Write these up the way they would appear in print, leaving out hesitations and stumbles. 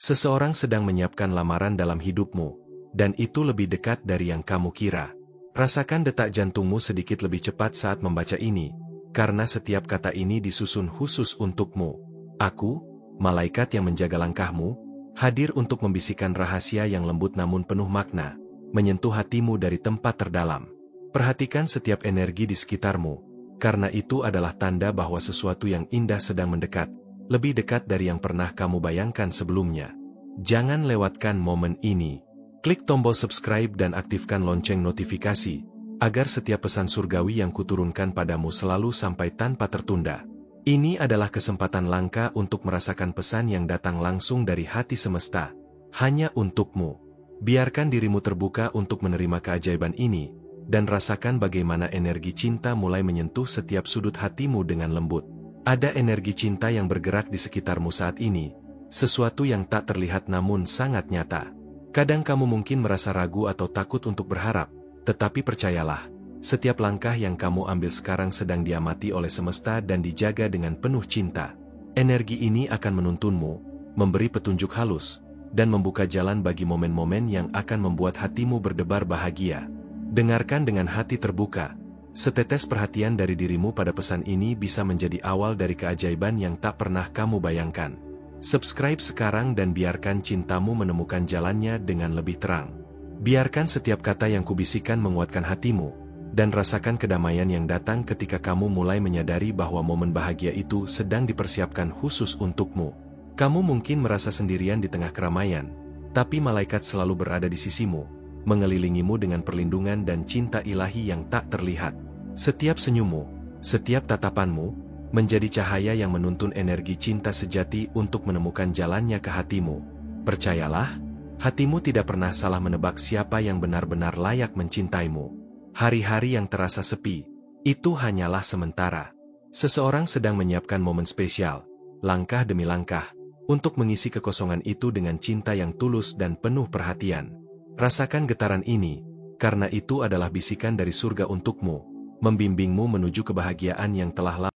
Seseorang sedang menyiapkan lamaran dalam hidupmu, dan itu lebih dekat dari yang kamu kira. Rasakan detak jantungmu sedikit lebih cepat saat membaca ini, karena setiap kata ini disusun khusus untukmu. Aku, malaikat yang menjaga langkahmu, hadir untuk membisikkan rahasia yang lembut namun penuh makna, menyentuh hatimu dari tempat terdalam. Perhatikan setiap energi di sekitarmu, karena itu adalah tanda bahwa sesuatu yang indah sedang mendekat, lebih dekat dari yang pernah kamu bayangkan sebelumnya. Jangan lewatkan momen ini. Klik tombol subscribe dan aktifkan lonceng notifikasi, agar setiap pesan surgawi yang kuturunkan padamu selalu sampai tanpa tertunda. Ini adalah kesempatan langka untuk merasakan pesan yang datang langsung dari hati semesta, hanya untukmu. Biarkan dirimu terbuka untuk menerima keajaiban ini, dan rasakan bagaimana energi cinta mulai menyentuh setiap sudut hatimu dengan lembut. Ada energi cinta yang bergerak di sekitarmu saat ini, sesuatu yang tak terlihat namun sangat nyata. Kadang kamu mungkin merasa ragu atau takut untuk berharap, tetapi percayalah, setiap langkah yang kamu ambil sekarang sedang diamati oleh semesta dan dijaga dengan penuh cinta. Energi ini akan menuntunmu, memberi petunjuk halus, dan membuka jalan bagi momen-momen yang akan membuat hatimu berdebar bahagia. Dengarkan dengan hati terbuka. Setetes perhatian dari dirimu pada pesan ini bisa menjadi awal dari keajaiban yang tak pernah kamu bayangkan. Subscribe sekarang dan biarkan cintamu menemukan jalannya dengan lebih terang. Biarkan setiap kata yang kubisikkan menguatkan hatimu, dan rasakan kedamaian yang datang ketika kamu mulai menyadari bahwa momen bahagia itu sedang dipersiapkan khusus untukmu. Kamu mungkin merasa sendirian di tengah keramaian, tapi malaikat selalu berada di sisimu, mengelilingimu dengan perlindungan dan cinta ilahi yang tak terlihat. Setiap senyummu, setiap tatapanmu, menjadi cahaya yang menuntun energi cinta sejati untuk menemukan jalannya ke hatimu. Percayalah, hatimu tidak pernah salah menebak siapa yang benar-benar layak mencintaimu. Hari-hari yang terasa sepi, itu hanyalah sementara. Seseorang sedang menyiapkan momen spesial, langkah demi langkah, untuk mengisi kekosongan itu dengan cinta yang tulus dan penuh perhatian. Rasakan getaran ini, karena itu adalah bisikan dari surga untukmu, membimbingmu menuju kebahagiaan yang telah lama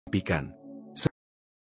impikan.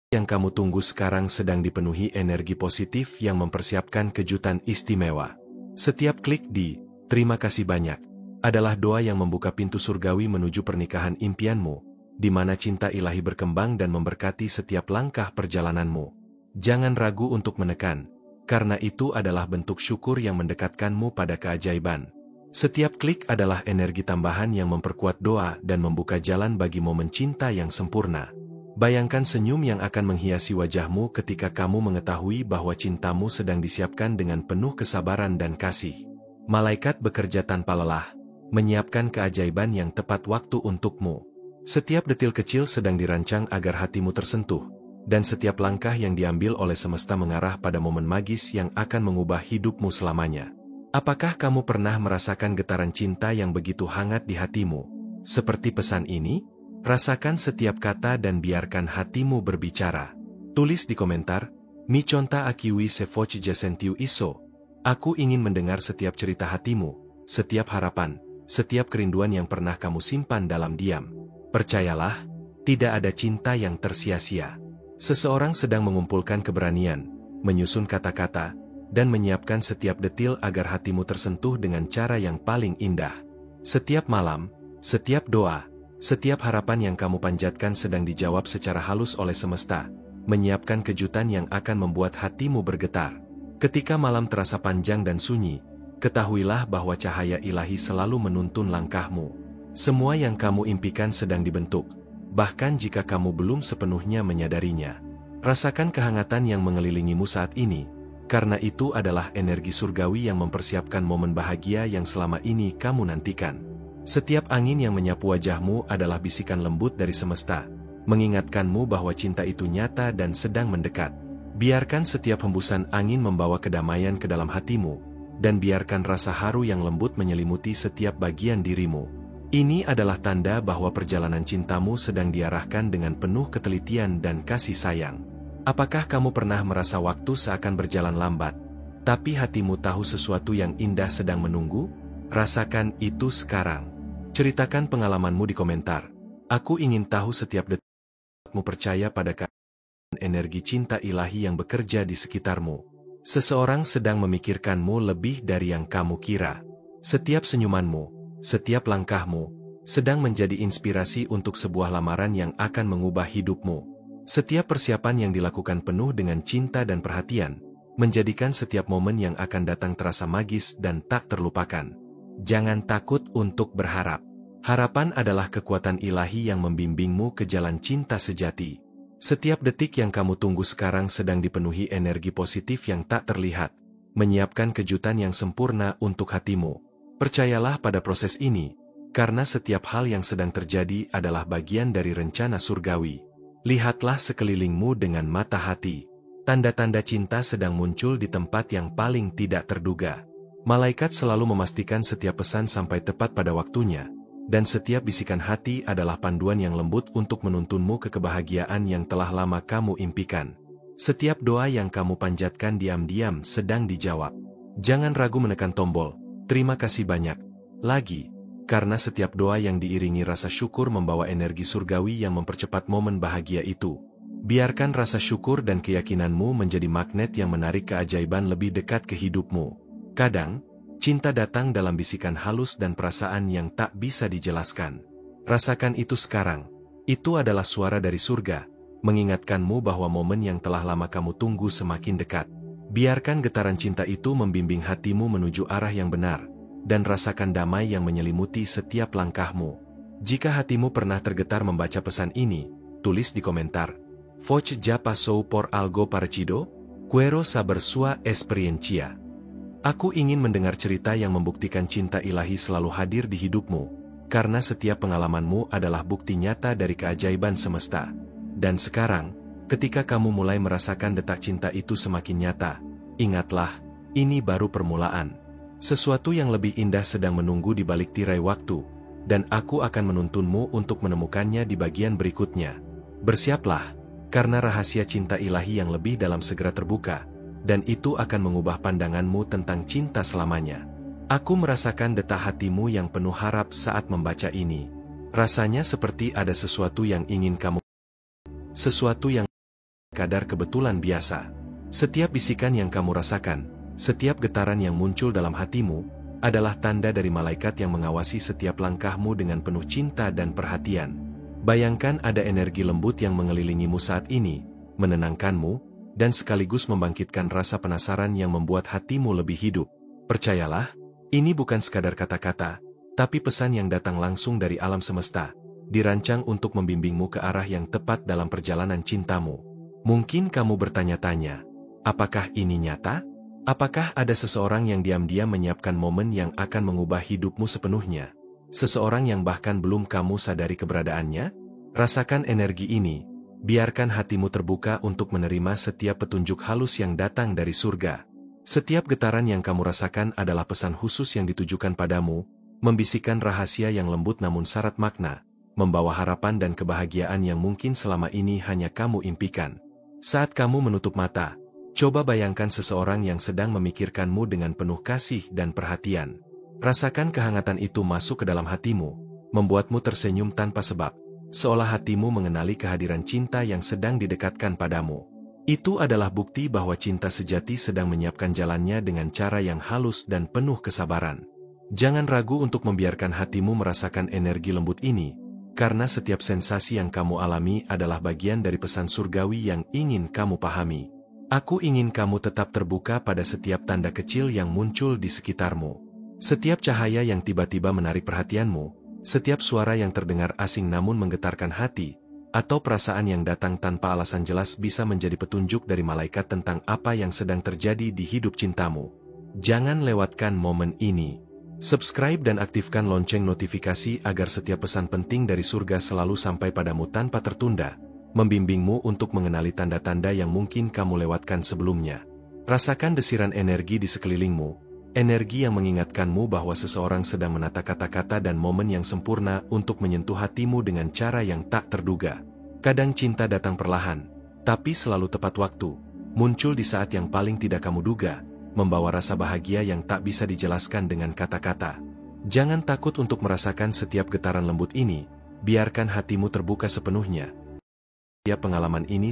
Yang kamu tunggu sekarang sedang dipenuhi energi positif yang mempersiapkan kejutan istimewa. Setiap klik di "Terima kasih banyak" adalah doa yang membuka pintu surgawi menuju pernikahan impianmu, di mana cinta ilahi berkembang dan memberkati setiap langkah perjalananmu. Jangan ragu untuk menekan, karena itu adalah bentuk syukur yang mendekatkanmu pada keajaiban. Setiap klik adalah energi tambahan yang memperkuat doa dan membuka jalan bagi momen cinta yang sempurna. Bayangkan senyum yang akan menghiasi wajahmu ketika kamu mengetahui bahwa cintamu sedang disiapkan dengan penuh kesabaran dan kasih. Malaikat bekerja tanpa lelah, menyiapkan keajaiban yang tepat waktu untukmu. Setiap detil kecil sedang dirancang agar hatimu tersentuh, dan setiap langkah yang diambil oleh semesta mengarah pada momen magis yang akan mengubah hidupmu selamanya. Apakah kamu pernah merasakan getaran cinta yang begitu hangat di hatimu? Seperti pesan ini, rasakan setiap kata dan biarkan hatimu berbicara. Tulis di komentar, "Mi conta akiwi sefoch jasentiu iso." Aku ingin mendengar setiap cerita hatimu, setiap harapan, setiap kerinduan yang pernah kamu simpan dalam diam. Percayalah, tidak ada cinta yang tersia-sia. Seseorang sedang mengumpulkan keberanian, menyusun kata-kata, dan menyiapkan setiap detil agar hatimu tersentuh dengan cara yang paling indah. Setiap malam, setiap doa, setiap harapan yang kamu panjatkan sedang dijawab secara halus oleh semesta, menyiapkan kejutan yang akan membuat hatimu bergetar. Ketika malam terasa panjang dan sunyi, ketahuilah bahwa cahaya ilahi selalu menuntun langkahmu. Semua yang kamu impikan sedang dibentuk, bahkan jika kamu belum sepenuhnya menyadarinya. Rasakan kehangatan yang mengelilingimu saat ini, karena itu adalah energi surgawi yang mempersiapkan momen bahagia yang selama ini kamu nantikan. Setiap angin yang menyapu wajahmu adalah bisikan lembut dari semesta, mengingatkanmu bahwa cinta itu nyata dan sedang mendekat. Biarkan setiap hembusan angin membawa kedamaian ke dalam hatimu, dan biarkan rasa haru yang lembut menyelimuti setiap bagian dirimu. Ini adalah tanda bahwa perjalanan cintamu sedang diarahkan dengan penuh ketelitian dan kasih sayang. Apakah kamu pernah merasa waktu seakan berjalan lambat, tapi hatimu tahu sesuatu yang indah sedang menunggu? Rasakan itu sekarang. Ceritakan pengalamanmu di komentar. Aku ingin tahu setiap detikmu percaya pada energi cinta ilahi yang bekerja di sekitarmu. Seseorang sedang memikirkanmu lebih dari yang kamu kira. Setiap senyumanmu, setiap langkahmu, sedang menjadi inspirasi untuk sebuah lamaran yang akan mengubah hidupmu. Setiap persiapan yang dilakukan penuh dengan cinta dan perhatian, menjadikan setiap momen yang akan datang terasa magis dan tak terlupakan. Jangan takut untuk berharap. Harapan adalah kekuatan ilahi yang membimbingmu ke jalan cinta sejati. Setiap detik yang kamu tunggu sekarang sedang dipenuhi energi positif yang tak terlihat, menyiapkan kejutan yang sempurna untuk hatimu. Percayalah pada proses ini, karena setiap hal yang sedang terjadi adalah bagian dari rencana surgawi. Lihatlah sekelilingmu dengan mata hati. Tanda-tanda cinta sedang muncul di tempat yang paling tidak terduga. Malaikat selalu memastikan setiap pesan sampai tepat pada waktunya. Dan setiap bisikan hati adalah panduan yang lembut untuk menuntunmu ke kebahagiaan yang telah lama kamu impikan. Setiap doa yang kamu panjatkan diam-diam sedang dijawab. Jangan ragu menekan tombol, terima kasih banyak, lagi, karena setiap doa yang diiringi rasa syukur membawa energi surgawi yang mempercepat momen bahagia itu. Biarkan rasa syukur dan keyakinanmu menjadi magnet yang menarik keajaiban lebih dekat ke hidupmu. Kadang, cinta datang dalam bisikan halus dan perasaan yang tak bisa dijelaskan. Rasakan itu sekarang. Itu adalah suara dari surga, mengingatkanmu bahwa momen yang telah lama kamu tunggu semakin dekat. Biarkan getaran cinta itu membimbing hatimu menuju arah yang benar, dan rasakan damai yang menyelimuti setiap langkahmu. Jika hatimu pernah tergetar membaca pesan ini, tulis di komentar. Voce ya pasó por algo parecido, quiero saber su experiencia. Aku ingin mendengar cerita yang membuktikan cinta ilahi selalu hadir di hidupmu, karena setiap pengalamanmu adalah bukti nyata dari keajaiban semesta. Dan sekarang, ketika kamu mulai merasakan detak cinta itu semakin nyata, ingatlah, ini baru permulaan. Sesuatu yang lebih indah sedang menunggu di balik tirai waktu, dan aku akan menuntunmu untuk menemukannya di bagian berikutnya. Bersiaplah, karena rahasia cinta ilahi yang lebih dalam segera terbuka, dan itu akan mengubah pandanganmu tentang cinta selamanya. Aku merasakan detak hatimu yang penuh harap saat membaca ini. Rasanya seperti ada sesuatu yang ingin kamu. Sesuatu yang kadar kebetulan biasa. Setiap bisikan yang kamu rasakan, setiap getaran yang muncul dalam hatimu, adalah tanda dari malaikat yang mengawasi setiap langkahmu dengan penuh cinta dan perhatian. Bayangkan ada energi lembut yang mengelilingimu saat ini, menenangkanmu, dan sekaligus membangkitkan rasa penasaran yang membuat hatimu lebih hidup. Percayalah, ini bukan sekadar kata-kata, tapi pesan yang datang langsung dari alam semesta, dirancang untuk membimbingmu ke arah yang tepat dalam perjalanan cintamu. Mungkin kamu bertanya-tanya, apakah ini nyata? Apakah ada seseorang yang diam-diam menyiapkan momen yang akan mengubah hidupmu sepenuhnya? Seseorang yang bahkan belum kamu sadari keberadaannya? Rasakan energi ini. Biarkan hatimu terbuka untuk menerima setiap petunjuk halus yang datang dari surga. Setiap getaran yang kamu rasakan adalah pesan khusus yang ditujukan padamu, membisikkan rahasia yang lembut namun syarat makna, membawa harapan dan kebahagiaan yang mungkin selama ini hanya kamu impikan. Saat kamu menutup mata, coba bayangkan seseorang yang sedang memikirkanmu dengan penuh kasih dan perhatian. Rasakan kehangatan itu masuk ke dalam hatimu, membuatmu tersenyum tanpa sebab. Seolah hatimu mengenali kehadiran cinta yang sedang didekatkan padamu. Itu adalah bukti bahwa cinta sejati sedang menyiapkan jalannya dengan cara yang halus dan penuh kesabaran. Jangan ragu untuk membiarkan hatimu merasakan energi lembut ini, karena setiap sensasi yang kamu alami adalah bagian dari pesan surgawi yang ingin kamu pahami. Aku ingin kamu tetap terbuka pada setiap tanda kecil yang muncul di sekitarmu. Setiap cahaya yang tiba-tiba menarik perhatianmu, setiap suara yang terdengar asing namun menggetarkan hati, atau perasaan yang datang tanpa alasan jelas bisa menjadi petunjuk dari malaikat tentang apa yang sedang terjadi di hidup cintamu. Jangan lewatkan momen ini. Subscribe dan aktifkan lonceng notifikasi agar setiap pesan penting dari surga selalu sampai padamu tanpa tertunda, membimbingmu untuk mengenali tanda-tanda yang mungkin kamu lewatkan sebelumnya. Rasakan desiran energi di sekelilingmu. Energi yang mengingatkanmu bahwa seseorang sedang menata kata-kata dan momen yang sempurna untuk menyentuh hatimu dengan cara yang tak terduga. Kadang cinta datang perlahan, tapi selalu tepat waktu, muncul di saat yang paling tidak kamu duga, membawa rasa bahagia yang tak bisa dijelaskan dengan kata-kata. Jangan takut untuk merasakan setiap getaran lembut ini, biarkan hatimu terbuka sepenuhnya. Setiap pengalaman ini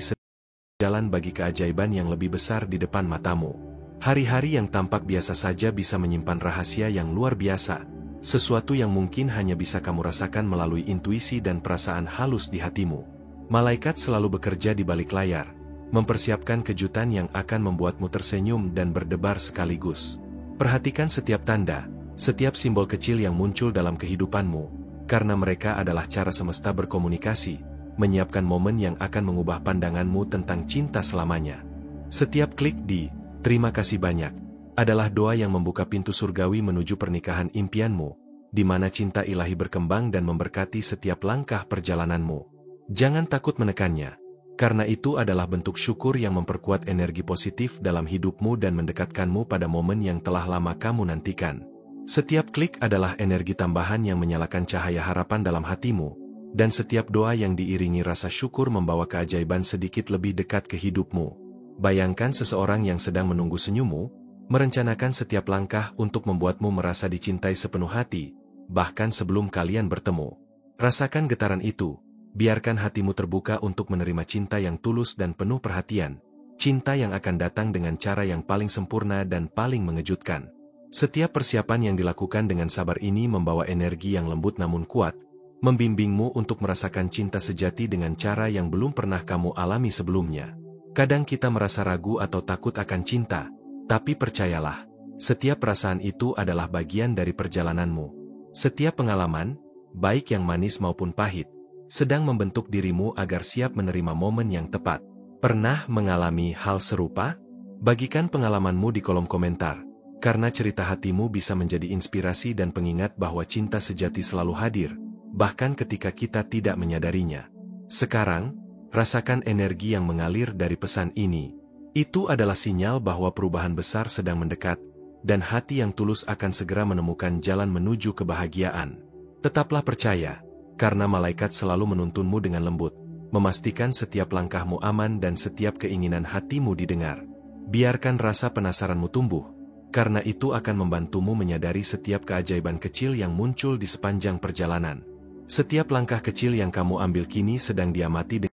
jalan bagi keajaiban yang lebih besar di depan matamu. Hari-hari yang tampak biasa saja bisa menyimpan rahasia yang luar biasa, sesuatu yang mungkin hanya bisa kamu rasakan melalui intuisi dan perasaan halus di hatimu. Malaikat selalu bekerja di balik layar, mempersiapkan kejutan yang akan membuatmu tersenyum dan berdebar sekaligus. Perhatikan setiap tanda, setiap simbol kecil yang muncul dalam kehidupanmu, karena mereka adalah cara semesta berkomunikasi, menyiapkan momen yang akan mengubah pandanganmu tentang cinta selamanya. Setiap klik di "Terima kasih banyak" adalah doa yang membuka pintu surgawi menuju pernikahan impianmu, di mana cinta ilahi berkembang dan memberkati setiap langkah perjalananmu. Jangan takut menekannya, karena itu adalah bentuk syukur yang memperkuat energi positif dalam hidupmu dan mendekatkanmu pada momen yang telah lama kamu nantikan. Setiap klik adalah energi tambahan yang menyalakan cahaya harapan dalam hatimu, dan setiap doa yang diiringi rasa syukur membawa keajaiban sedikit lebih dekat ke hidupmu. Bayangkan seseorang yang sedang menunggu senyummu, merencanakan setiap langkah untuk membuatmu merasa dicintai sepenuh hati, bahkan sebelum kalian bertemu. Rasakan getaran itu, biarkan hatimu terbuka untuk menerima cinta yang tulus dan penuh perhatian, cinta yang akan datang dengan cara yang paling sempurna dan paling mengejutkan. Setiap persiapan yang dilakukan dengan sabar ini membawa energi yang lembut namun kuat, membimbingmu untuk merasakan cinta sejati dengan cara yang belum pernah kamu alami sebelumnya. Kadang kita merasa ragu atau takut akan cinta, tapi percayalah, setiap perasaan itu adalah bagian dari perjalananmu. Setiap pengalaman, baik yang manis maupun pahit, sedang membentuk dirimu agar siap menerima momen yang tepat. Pernah mengalami hal serupa? Bagikan pengalamanmu di kolom komentar, karena cerita hatimu bisa menjadi inspirasi dan pengingat bahwa cinta sejati selalu hadir, bahkan ketika kita tidak menyadarinya. Sekarang, rasakan energi yang mengalir dari pesan ini. Itu adalah sinyal bahwa perubahan besar sedang mendekat, dan hati yang tulus akan segera menemukan jalan menuju kebahagiaan. Tetaplah percaya, karena malaikat selalu menuntunmu dengan lembut, memastikan setiap langkahmu aman dan setiap keinginan hatimu didengar. Biarkan rasa penasaranmu tumbuh, karena itu akan membantumu menyadari setiap keajaiban kecil yang muncul di sepanjang perjalanan. Setiap langkah kecil yang kamu ambil kini sedang diamati dengan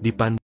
dipandang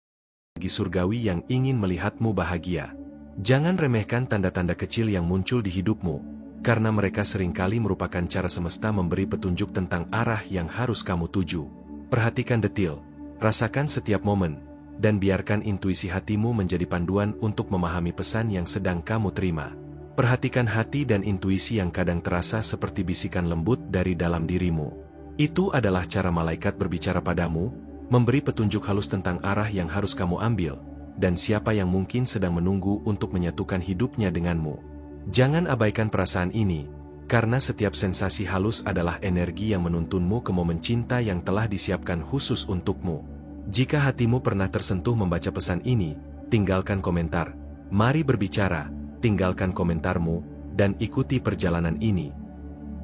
energi surgawi yang ingin melihatmu bahagia. Jangan remehkan tanda-tanda kecil yang muncul di hidupmu, karena mereka seringkali merupakan cara semesta memberi petunjuk tentang arah yang harus kamu tuju. Perhatikan detil, rasakan setiap momen, dan biarkan intuisi hatimu menjadi panduan untuk memahami pesan yang sedang kamu terima. Perhatikan hati dan intuisi yang kadang terasa seperti bisikan lembut dari dalam dirimu. Itu adalah cara malaikat berbicara padamu, memberi petunjuk halus tentang arah yang harus kamu ambil, dan siapa yang mungkin sedang menunggu untuk menyatukan hidupnya denganmu. Jangan abaikan perasaan ini, karena setiap sensasi halus adalah energi yang menuntunmu ke momen cinta yang telah disiapkan khusus untukmu. Jika hatimu pernah tersentuh membaca pesan ini, tinggalkan komentar. Mari berbicara, tinggalkan komentarmu, dan ikuti perjalanan ini.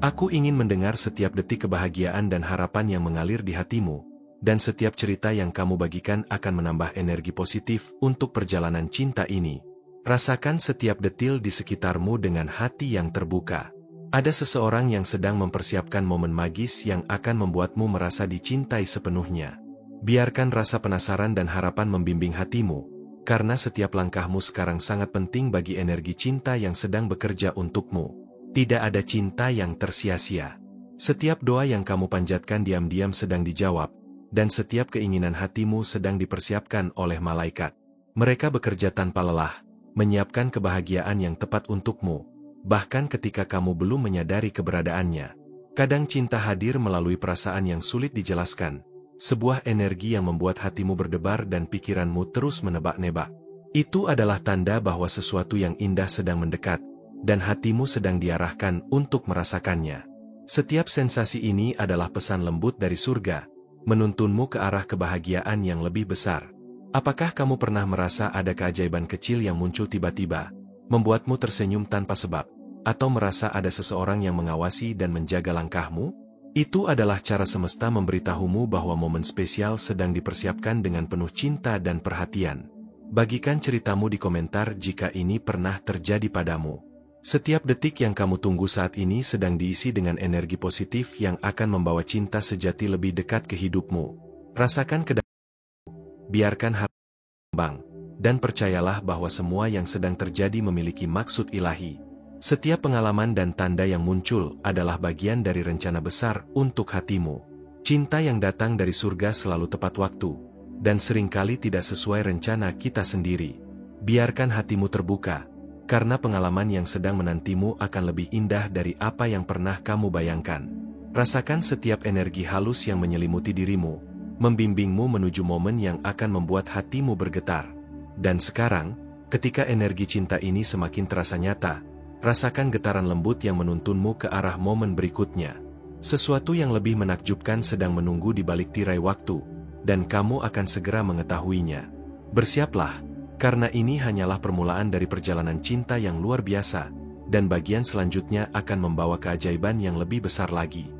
Aku ingin mendengar setiap detik kebahagiaan dan harapan yang mengalir di hatimu, dan setiap cerita yang kamu bagikan akan menambah energi positif untuk perjalanan cinta ini. Rasakan setiap detil di sekitarmu dengan hati yang terbuka. Ada seseorang yang sedang mempersiapkan momen magis yang akan membuatmu merasa dicintai sepenuhnya. Biarkan rasa penasaran dan harapan membimbing hatimu, karena setiap langkahmu sekarang sangat penting bagi energi cinta yang sedang bekerja untukmu. Tidak ada cinta yang tersia-sia. Setiap doa yang kamu panjatkan diam-diam sedang dijawab, dan setiap keinginan hatimu sedang dipersiapkan oleh malaikat. Mereka bekerja tanpa lelah, menyiapkan kebahagiaan yang tepat untukmu, bahkan ketika kamu belum menyadari keberadaannya. Kadang cinta hadir melalui perasaan yang sulit dijelaskan, sebuah energi yang membuat hatimu berdebar dan pikiranmu terus menebak-nebak. Itu adalah tanda bahwa sesuatu yang indah sedang mendekat, dan hatimu sedang diarahkan untuk merasakannya. Setiap sensasi ini adalah pesan lembut dari surga, menuntunmu ke arah kebahagiaan yang lebih besar. Apakah kamu pernah merasa ada keajaiban kecil yang muncul tiba-tiba, membuatmu tersenyum tanpa sebab, atau merasa ada seseorang yang mengawasi dan menjaga langkahmu? Itu adalah cara semesta memberitahumu bahwa momen spesial sedang dipersiapkan dengan penuh cinta dan perhatian. Bagikan ceritamu di komentar jika ini pernah terjadi padamu. Setiap detik yang kamu tunggu saat ini sedang diisi dengan energi positif yang akan membawa cinta sejati lebih dekat ke hidupmu. Rasakan kedatangan, biarkan hati kembang, dan percayalah bahwa semua yang sedang terjadi memiliki maksud ilahi. Setiap pengalaman dan tanda yang muncul adalah bagian dari rencana besar untuk hatimu. Cinta yang datang dari surga selalu tepat waktu, dan seringkali tidak sesuai rencana kita sendiri. Biarkan hatimu terbuka, karena pengalaman yang sedang menantimu akan lebih indah dari apa yang pernah kamu bayangkan. Rasakan setiap energi halus yang menyelimuti dirimu, membimbingmu menuju momen yang akan membuat hatimu bergetar. Dan sekarang, ketika energi cinta ini semakin terasa nyata, rasakan getaran lembut yang menuntunmu ke arah momen berikutnya. Sesuatu yang lebih menakjubkan sedang menunggu di balik tirai waktu, dan kamu akan segera mengetahuinya. Bersiaplah, karena ini hanyalah permulaan dari perjalanan cinta yang luar biasa, dan bagian selanjutnya akan membawa keajaiban yang lebih besar lagi.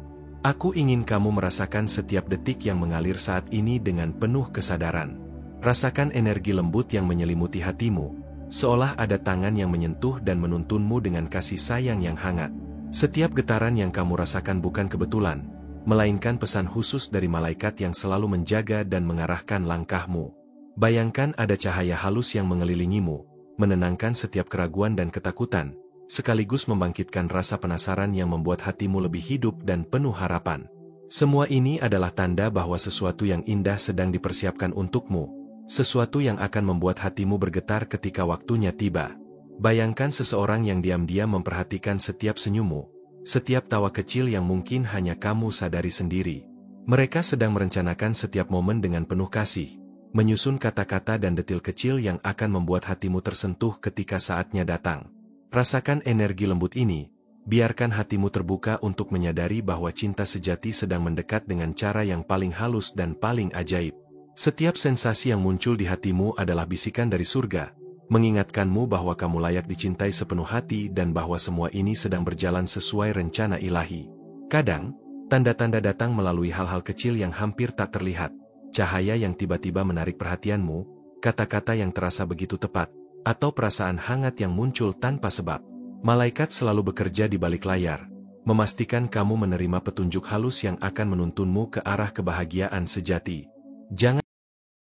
Aku ingin kamu merasakan setiap detik yang mengalir saat ini dengan penuh kesadaran. Rasakan energi lembut yang menyelimuti hatimu, seolah ada tangan yang menyentuh dan menuntunmu dengan kasih sayang yang hangat. Setiap getaran yang kamu rasakan bukan kebetulan, melainkan pesan khusus dari malaikat yang selalu menjaga dan mengarahkan langkahmu. Bayangkan ada cahaya halus yang mengelilingimu, menenangkan setiap keraguan dan ketakutan, sekaligus membangkitkan rasa penasaran yang membuat hatimu lebih hidup dan penuh harapan. Semua ini adalah tanda bahwa sesuatu yang indah sedang dipersiapkan untukmu. Sesuatu yang akan membuat hatimu bergetar ketika waktunya tiba. Bayangkan seseorang yang diam-diam memperhatikan setiap senyummu, setiap tawa kecil yang mungkin hanya kamu sadari sendiri. Mereka sedang merencanakan setiap momen dengan penuh kasih, menyusun kata-kata dan detil kecil yang akan membuat hatimu tersentuh ketika saatnya datang. Rasakan energi lembut ini, biarkan hatimu terbuka untuk menyadari bahwa cinta sejati sedang mendekat dengan cara yang paling halus dan paling ajaib. Setiap sensasi yang muncul di hatimu adalah bisikan dari surga, mengingatkanmu bahwa kamu layak dicintai sepenuh hati dan bahwa semua ini sedang berjalan sesuai rencana ilahi. Kadang, tanda-tanda datang melalui hal-hal kecil yang hampir tak terlihat, cahaya yang tiba-tiba menarik perhatianmu, kata-kata yang terasa begitu tepat, atau perasaan hangat yang muncul tanpa sebab. Malaikat selalu bekerja di balik layar, memastikan kamu menerima petunjuk halus yang akan menuntunmu ke arah kebahagiaan sejati. Jangan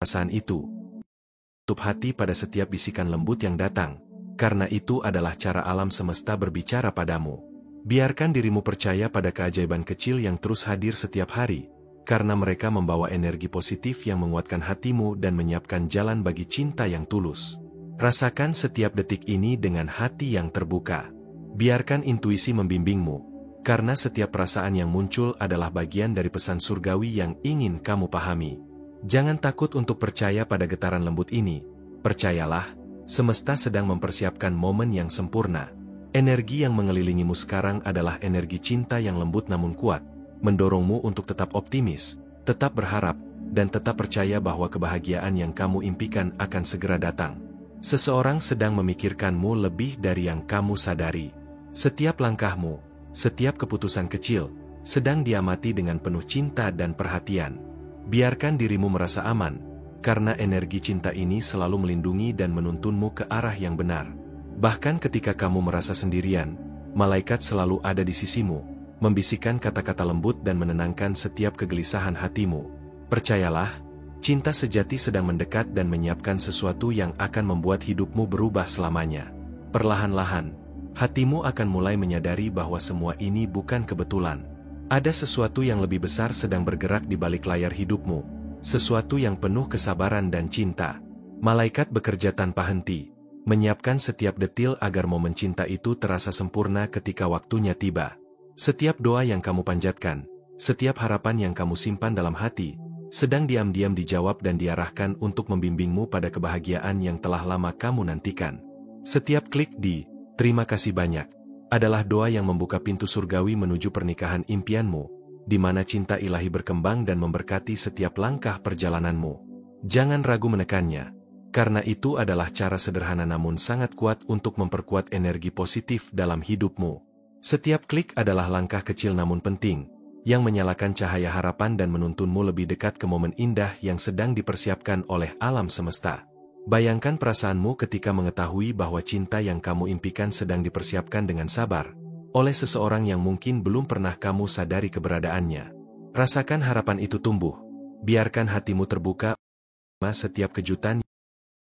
perasaan itu, tutup hati pada setiap bisikan lembut yang datang, karena itu adalah cara alam semesta berbicara padamu. Biarkan dirimu percaya pada keajaiban kecil yang terus hadir setiap hari, karena mereka membawa energi positif yang menguatkan hatimu dan menyiapkan jalan bagi cinta yang tulus. Rasakan setiap detik ini dengan hati yang terbuka. Biarkan intuisi membimbingmu, karena setiap perasaan yang muncul adalah bagian dari pesan surgawi yang ingin kamu pahami. Jangan takut untuk percaya pada getaran lembut ini. Percayalah, semesta sedang mempersiapkan momen yang sempurna. Energi yang mengelilingimu sekarang adalah energi cinta yang lembut namun kuat, mendorongmu untuk tetap optimis, tetap berharap, dan tetap percaya bahwa kebahagiaan yang kamu impikan akan segera datang. Seseorang sedang memikirkanmu lebih dari yang kamu sadari. Setiap langkahmu, setiap keputusan kecil, sedang diamati dengan penuh cinta dan perhatian. Biarkan dirimu merasa aman, karena energi cinta ini selalu melindungi dan menuntunmu ke arah yang benar. Bahkan ketika kamu merasa sendirian, malaikat selalu ada di sisimu, membisikkan kata-kata lembut dan menenangkan setiap kegelisahan hatimu. Percayalah, cinta sejati sedang mendekat dan menyiapkan sesuatu yang akan membuat hidupmu berubah selamanya. Perlahan-lahan, hatimu akan mulai menyadari bahwa semua ini bukan kebetulan. Ada sesuatu yang lebih besar sedang bergerak di balik layar hidupmu, sesuatu yang penuh kesabaran dan cinta. Malaikat bekerja tanpa henti, menyiapkan setiap detil agar momen cinta itu terasa sempurna ketika waktunya tiba. Setiap doa yang kamu panjatkan, setiap harapan yang kamu simpan dalam hati, sedang diam-diam dijawab dan diarahkan untuk membimbingmu pada kebahagiaan yang telah lama kamu nantikan. Setiap klik di "Terima kasih banyak" adalah doa yang membuka pintu surgawi menuju pernikahan impianmu, di mana cinta ilahi berkembang dan memberkati setiap langkah perjalananmu. Jangan ragu menekannya, karena itu adalah cara sederhana namun sangat kuat untuk memperkuat energi positif dalam hidupmu. Setiap klik adalah langkah kecil namun penting, yang menyalakan cahaya harapan dan menuntunmu lebih dekat ke momen indah yang sedang dipersiapkan oleh alam semesta. Bayangkan perasaanmu ketika mengetahui bahwa cinta yang kamu impikan sedang dipersiapkan dengan sabar, oleh seseorang yang mungkin belum pernah kamu sadari keberadaannya. Rasakan harapan itu tumbuh, biarkan hatimu terbuka, setiap kejutan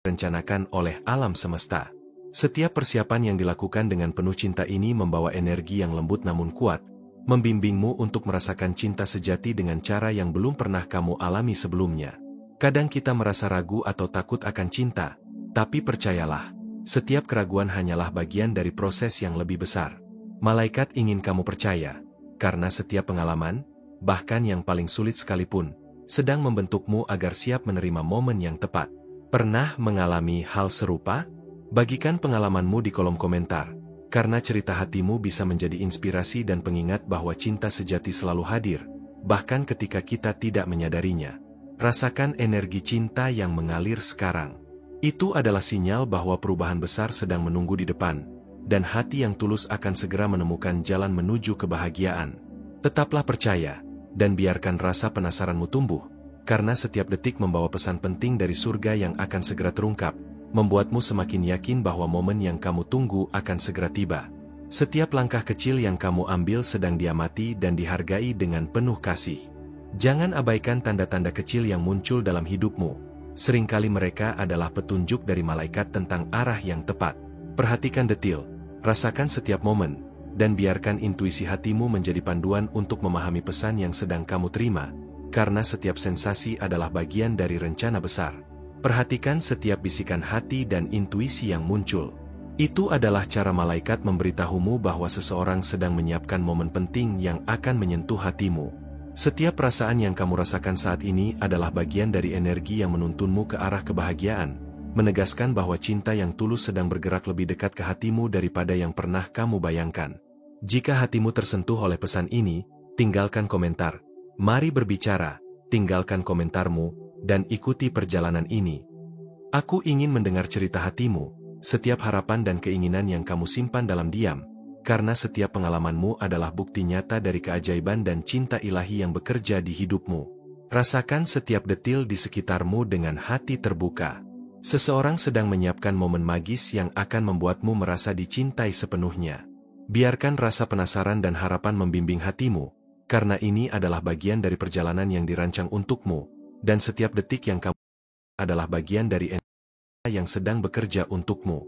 direncanakan oleh alam semesta. Setiap persiapan yang dilakukan dengan penuh cinta ini membawa energi yang lembut namun kuat, membimbingmu untuk merasakan cinta sejati dengan cara yang belum pernah kamu alami sebelumnya. Kadang kita merasa ragu atau takut akan cinta, tapi percayalah, setiap keraguan hanyalah bagian dari proses yang lebih besar. Malaikat ingin kamu percaya, karena setiap pengalaman, bahkan yang paling sulit sekalipun, sedang membentukmu agar siap menerima momen yang tepat. Pernah mengalami hal serupa? Bagikan pengalamanmu di kolom komentar, karena cerita hatimu bisa menjadi inspirasi dan pengingat bahwa cinta sejati selalu hadir, bahkan ketika kita tidak menyadarinya. Rasakan energi cinta yang mengalir sekarang. Itu adalah sinyal bahwa perubahan besar sedang menunggu di depan, dan hati yang tulus akan segera menemukan jalan menuju kebahagiaan. Tetaplah percaya, dan biarkan rasa penasaranmu tumbuh, karena setiap detik membawa pesan penting dari surga yang akan segera terungkap, membuatmu semakin yakin bahwa momen yang kamu tunggu akan segera tiba. Setiap langkah kecil yang kamu ambil sedang diamati dan dihargai dengan penuh kasih. Jangan abaikan tanda-tanda kecil yang muncul dalam hidupmu. Seringkali mereka adalah petunjuk dari malaikat tentang arah yang tepat. Perhatikan detil, rasakan setiap momen, dan biarkan intuisi hatimu menjadi panduan untuk memahami pesan yang sedang kamu terima, karena setiap sensasi adalah bagian dari rencana besar. Perhatikan setiap bisikan hati dan intuisi yang muncul. Itu adalah cara malaikat memberitahumu bahwa seseorang sedang menyiapkan momen penting yang akan menyentuh hatimu. Setiap perasaan yang kamu rasakan saat ini adalah bagian dari energi yang menuntunmu ke arah kebahagiaan, menegaskan bahwa cinta yang tulus sedang bergerak lebih dekat ke hatimu daripada yang pernah kamu bayangkan. Jika hatimu tersentuh oleh pesan ini, tinggalkan komentar. Mari berbicara, tinggalkan komentarmu, dan ikuti perjalanan ini. Aku ingin mendengar cerita hatimu, setiap harapan dan keinginan yang kamu simpan dalam diam, karena setiap pengalamanmu adalah bukti nyata dari keajaiban dan cinta ilahi yang bekerja di hidupmu. Rasakan setiap detil di sekitarmu dengan hati terbuka. Seseorang sedang menyiapkan momen magis yang akan membuatmu merasa dicintai sepenuhnya. Biarkan rasa penasaran dan harapan membimbing hatimu, karena ini adalah bagian dari perjalanan yang dirancang untukmu, dan setiap detik yang kamu adalah bagian dari energi yang sedang bekerja untukmu.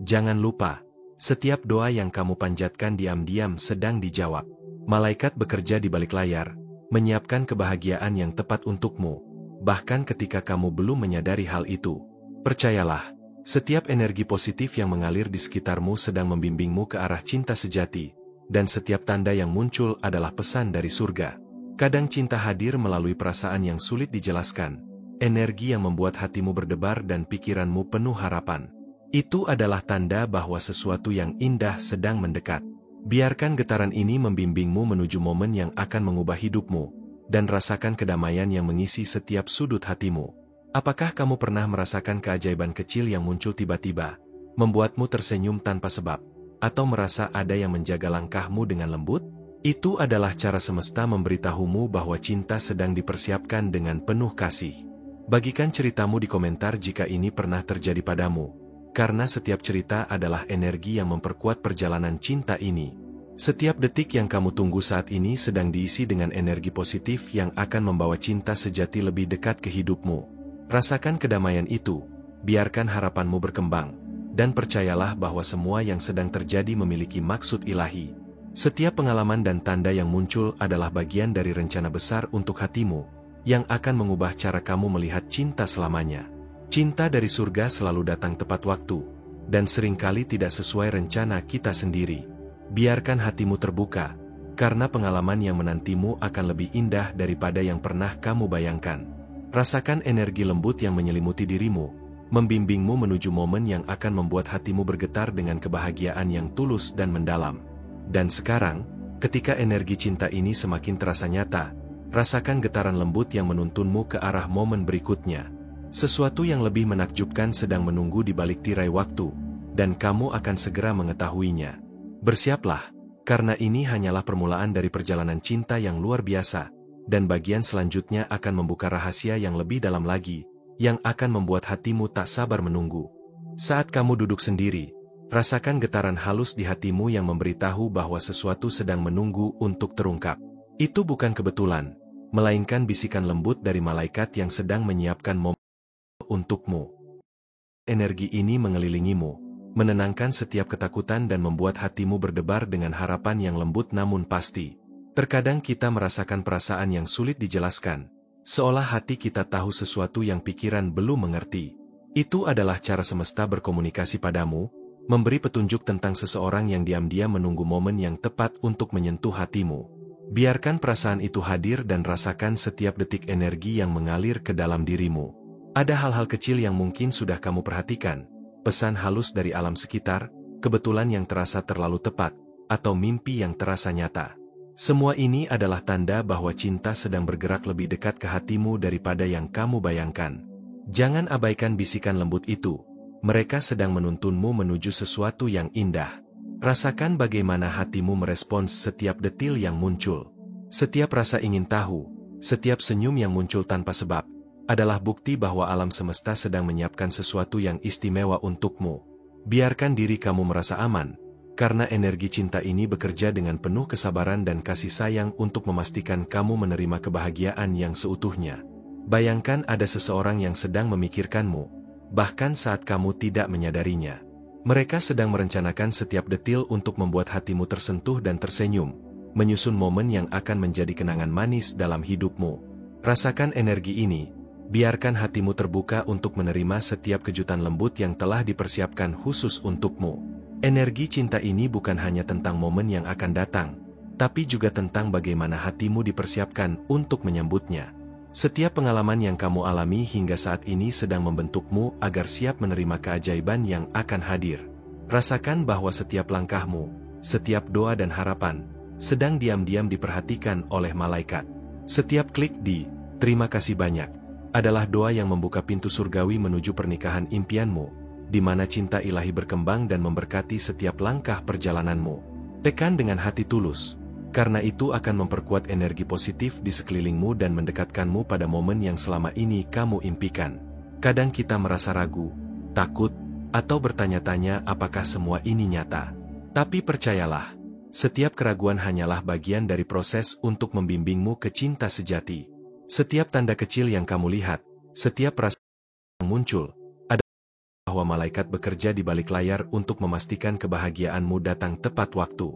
Jangan lupa, setiap doa yang kamu panjatkan diam-diam sedang dijawab. Malaikat bekerja di balik layar, menyiapkan kebahagiaan yang tepat untukmu, bahkan ketika kamu belum menyadari hal itu. Percayalah, setiap energi positif yang mengalir di sekitarmu sedang membimbingmu ke arah cinta sejati, dan setiap tanda yang muncul adalah pesan dari surga. Kadang cinta hadir melalui perasaan yang sulit dijelaskan, energi yang membuat hatimu berdebar dan pikiranmu penuh harapan. Itu adalah tanda bahwa sesuatu yang indah sedang mendekat. Biarkan getaran ini membimbingmu menuju momen yang akan mengubah hidupmu, dan rasakan kedamaian yang mengisi setiap sudut hatimu. Apakah kamu pernah merasakan keajaiban kecil yang muncul tiba-tiba, membuatmu tersenyum tanpa sebab, atau merasa ada yang menjaga langkahmu dengan lembut? Itu adalah cara semesta memberitahumu bahwa cinta sedang dipersiapkan dengan penuh kasih. Bagikan ceritamu di komentar jika ini pernah terjadi padamu, karena setiap cerita adalah energi yang memperkuat perjalanan cinta ini. Setiap detik yang kamu tunggu saat ini sedang diisi dengan energi positif yang akan membawa cinta sejati lebih dekat ke hidupmu. Rasakan kedamaian itu, biarkan harapanmu berkembang, dan percayalah bahwa semua yang sedang terjadi memiliki maksud ilahi. Setiap pengalaman dan tanda yang muncul adalah bagian dari rencana besar untuk hatimu, yang akan mengubah cara kamu melihat cinta selamanya. Cinta dari surga selalu datang tepat waktu, dan seringkali tidak sesuai rencana kita sendiri. Biarkan hatimu terbuka, karena pengalaman yang menantimu akan lebih indah daripada yang pernah kamu bayangkan. Rasakan energi lembut yang menyelimuti dirimu, membimbingmu menuju momen yang akan membuat hatimu bergetar dengan kebahagiaan yang tulus dan mendalam. Dan sekarang, ketika energi cinta ini semakin terasa nyata, rasakan getaran lembut yang menuntunmu ke arah momen berikutnya. Sesuatu yang lebih menakjubkan sedang menunggu di balik tirai waktu, dan kamu akan segera mengetahuinya. Bersiaplah, karena ini hanyalah permulaan dari perjalanan cinta yang luar biasa, dan bagian selanjutnya akan membuka rahasia yang lebih dalam lagi, yang akan membuat hatimu tak sabar menunggu. Saat kamu duduk sendiri, rasakan getaran halus di hatimu yang memberitahu bahwa sesuatu sedang menunggu untuk terungkap. Itu bukan kebetulan, melainkan bisikan lembut dari malaikat yang sedang menyiapkan momen untukmu. energi ini mengelilingimu, menenangkan setiap ketakutan dan membuat hatimu berdebar dengan harapan yang lembut namun pasti. Terkadang kita merasakan perasaan yang sulit dijelaskan, seolah hati kita tahu sesuatu yang pikiran belum mengerti. Itu adalah cara semesta berkomunikasi padamu, memberi petunjuk tentang seseorang yang diam-diam menunggu momen yang tepat untuk menyentuh hatimu. Biarkan perasaan itu hadir dan rasakan setiap detik energi yang mengalir ke dalam dirimu. Ada hal-hal kecil yang mungkin sudah kamu perhatikan, pesan halus dari alam sekitar, kebetulan yang terasa terlalu tepat, atau mimpi yang terasa nyata. Semua ini adalah tanda bahwa cinta sedang bergerak lebih dekat ke hatimu daripada yang kamu bayangkan. Jangan abaikan bisikan lembut itu. Mereka sedang menuntunmu menuju sesuatu yang indah. Rasakan bagaimana hatimu merespons setiap detil yang muncul. Setiap rasa ingin tahu, setiap senyum yang muncul tanpa sebab, adalah bukti bahwa alam semesta sedang menyiapkan sesuatu yang istimewa untukmu. Biarkan diri kamu merasa aman, karena energi cinta ini bekerja dengan penuh kesabaran dan kasih sayang untuk memastikan kamu menerima kebahagiaan yang seutuhnya. Bayangkan ada seseorang yang sedang memikirkanmu, bahkan saat kamu tidak menyadarinya. Mereka sedang merencanakan setiap detil untuk membuat hatimu tersentuh dan tersenyum, menyusun momen yang akan menjadi kenangan manis dalam hidupmu. Rasakan energi ini, biarkan hatimu terbuka untuk menerima setiap kejutan lembut yang telah dipersiapkan khusus untukmu. Energi cinta ini bukan hanya tentang momen yang akan datang, tapi juga tentang bagaimana hatimu dipersiapkan untuk menyambutnya. Setiap pengalaman yang kamu alami hingga saat ini sedang membentukmu agar siap menerima keajaiban yang akan hadir. Rasakan bahwa setiap langkahmu, setiap doa dan harapan, sedang diam-diam diperhatikan oleh malaikat. Setiap klik di "terima kasih banyak" adalah doa yang membuka pintu surgawi menuju pernikahan impianmu, di mana cinta ilahi berkembang dan memberkati setiap langkah perjalananmu. Tekan dengan hati tulus, karena itu akan memperkuat energi positif di sekelilingmu dan mendekatkanmu pada momen yang selama ini kamu impikan. Kadang kita merasa ragu, takut, atau bertanya-tanya apakah semua ini nyata. Tapi percayalah, setiap keraguan hanyalah bagian dari proses untuk membimbingmu ke cinta sejati. Setiap tanda kecil yang kamu lihat, setiap perasaan yang muncul, adalah bahwa malaikat bekerja di balik layar untuk memastikan kebahagiaanmu datang tepat waktu.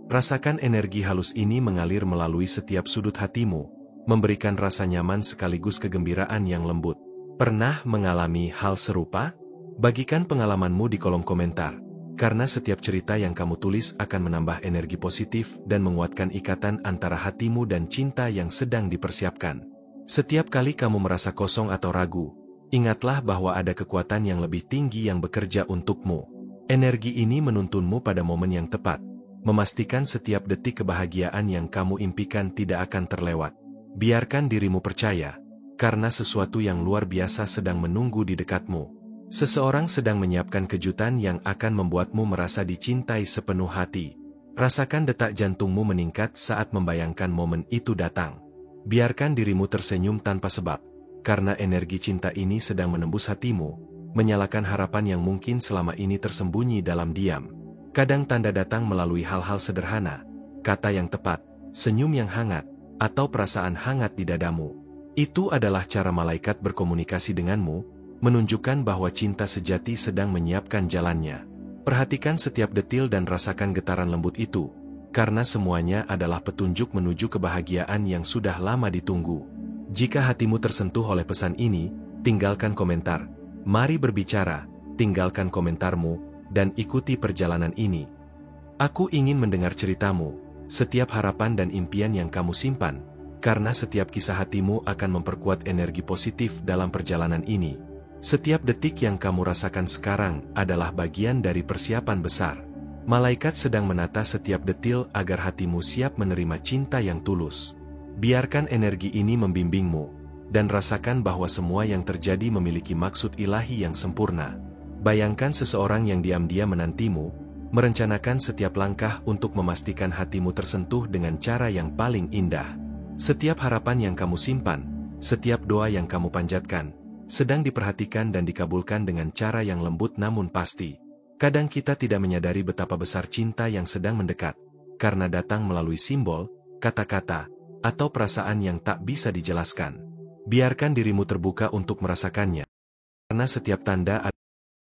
Rasakan energi halus ini mengalir melalui setiap sudut hatimu, memberikan rasa nyaman sekaligus kegembiraan yang lembut. Pernah mengalami hal serupa? Bagikan pengalamanmu di kolom komentar, karena setiap cerita yang kamu tulis akan menambah energi positif dan menguatkan ikatan antara hatimu dan cinta yang sedang dipersiapkan. Setiap kali kamu merasa kosong atau ragu, ingatlah bahwa ada kekuatan yang lebih tinggi yang bekerja untukmu. Energi ini menuntunmu pada momen yang tepat, memastikan setiap detik kebahagiaan yang kamu impikan tidak akan terlewat. Biarkan dirimu percaya, karena sesuatu yang luar biasa sedang menunggu di dekatmu. Seseorang sedang menyiapkan kejutan yang akan membuatmu merasa dicintai sepenuh hati. Rasakan detak jantungmu meningkat saat membayangkan momen itu datang. Biarkan dirimu tersenyum tanpa sebab, karena energi cinta ini sedang menembus hatimu, menyalakan harapan yang mungkin selama ini tersembunyi dalam diam. Kadang tanda datang melalui hal-hal sederhana, kata yang tepat, senyum yang hangat, atau perasaan hangat di dadamu. Itu adalah cara malaikat berkomunikasi denganmu, menunjukkan bahwa cinta sejati sedang menyiapkan jalannya. Perhatikan setiap detil dan rasakan getaran lembut itu, karena semuanya adalah petunjuk menuju kebahagiaan yang sudah lama ditunggu. Jika hatimu tersentuh oleh pesan ini, tinggalkan komentar. Mari berbicara, tinggalkan komentarmu, dan ikuti perjalanan ini. Aku ingin mendengar ceritamu, setiap harapan dan impian yang kamu simpan, karena setiap kisah hatimu akan memperkuat energi positif dalam perjalanan ini. Setiap detik yang kamu rasakan sekarang adalah bagian dari persiapan besar. Malaikat sedang menata setiap detil agar hatimu siap menerima cinta yang tulus. Biarkan energi ini membimbingmu, dan rasakan bahwa semua yang terjadi memiliki maksud ilahi yang sempurna. Bayangkan seseorang yang diam-diam menantimu, merencanakan setiap langkah untuk memastikan hatimu tersentuh dengan cara yang paling indah. Setiap harapan yang kamu simpan, setiap doa yang kamu panjatkan, sedang diperhatikan dan dikabulkan dengan cara yang lembut namun pasti. Kadang kita tidak menyadari betapa besar cinta yang sedang mendekat, karena datang melalui simbol, kata-kata, atau perasaan yang tak bisa dijelaskan. Biarkan dirimu terbuka untuk merasakannya, karena setiap tanda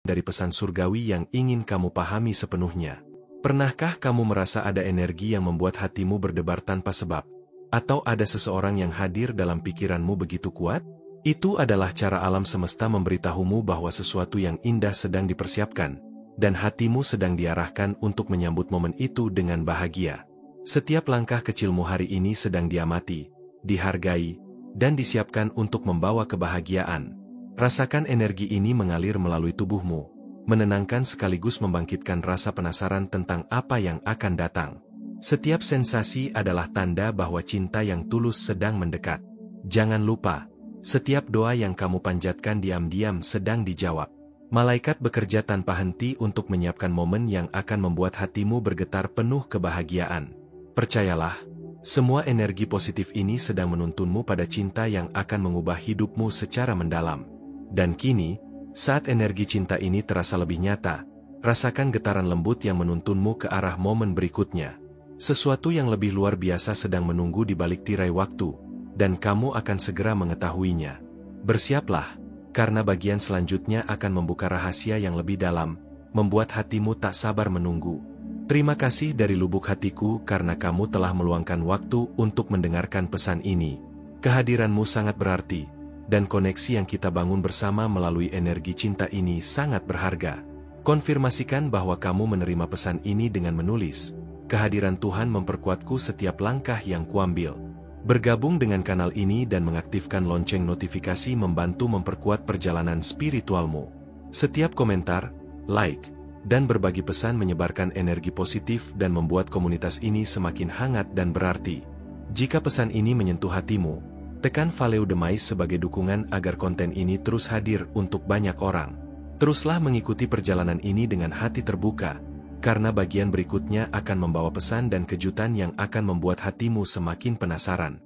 dari pesan surgawi yang ingin kamu pahami sepenuhnya. Pernahkah kamu merasa ada energi yang membuat hatimu berdebar tanpa sebab? Atau ada seseorang yang hadir dalam pikiranmu begitu kuat? Itu adalah cara alam semesta memberitahumu bahwa sesuatu yang indah sedang dipersiapkan, dan hatimu sedang diarahkan untuk menyambut momen itu dengan bahagia. Setiap langkah kecilmu hari ini sedang diamati, dihargai, dan disiapkan untuk membawa kebahagiaan. Rasakan energi ini mengalir melalui tubuhmu, menenangkan sekaligus membangkitkan rasa penasaran tentang apa yang akan datang. Setiap sensasi adalah tanda bahwa cinta yang tulus sedang mendekat. Jangan lupa, setiap doa yang kamu panjatkan diam-diam sedang dijawab. Malaikat bekerja tanpa henti untuk menyiapkan momen yang akan membuat hatimu bergetar penuh kebahagiaan. Percayalah, semua energi positif ini sedang menuntunmu pada cinta yang akan mengubah hidupmu secara mendalam. Dan kini, saat energi cinta ini terasa lebih nyata, rasakan getaran lembut yang menuntunmu ke arah momen berikutnya. Sesuatu yang lebih luar biasa sedang menunggu di balik tirai waktu, dan kamu akan segera mengetahuinya. Bersiaplah, karena bagian selanjutnya akan membuka rahasia yang lebih dalam, membuat hatimu tak sabar menunggu. Terima kasih dari lubuk hatiku karena kamu telah meluangkan waktu untuk mendengarkan pesan ini. Kehadiranmu sangat berarti, dan koneksi yang kita bangun bersama melalui energi cinta ini sangat berharga. Konfirmasikan bahwa kamu menerima pesan ini dengan menulis. Kehadiran Tuhan memperkuatku setiap langkah yang kuambil. Bergabung dengan kanal ini dan mengaktifkan lonceng notifikasi membantu memperkuat perjalanan spiritualmu. Setiap komentar, like, dan berbagi pesan menyebarkan energi positif dan membuat komunitas ini semakin hangat dan berarti. Jika pesan ini menyentuh hatimu, tekan Valeu Demais sebagai dukungan agar konten ini terus hadir untuk banyak orang. Teruslah mengikuti perjalanan ini dengan hati terbuka, karena bagian berikutnya akan membawa pesan dan kejutan yang akan membuat hatimu semakin penasaran.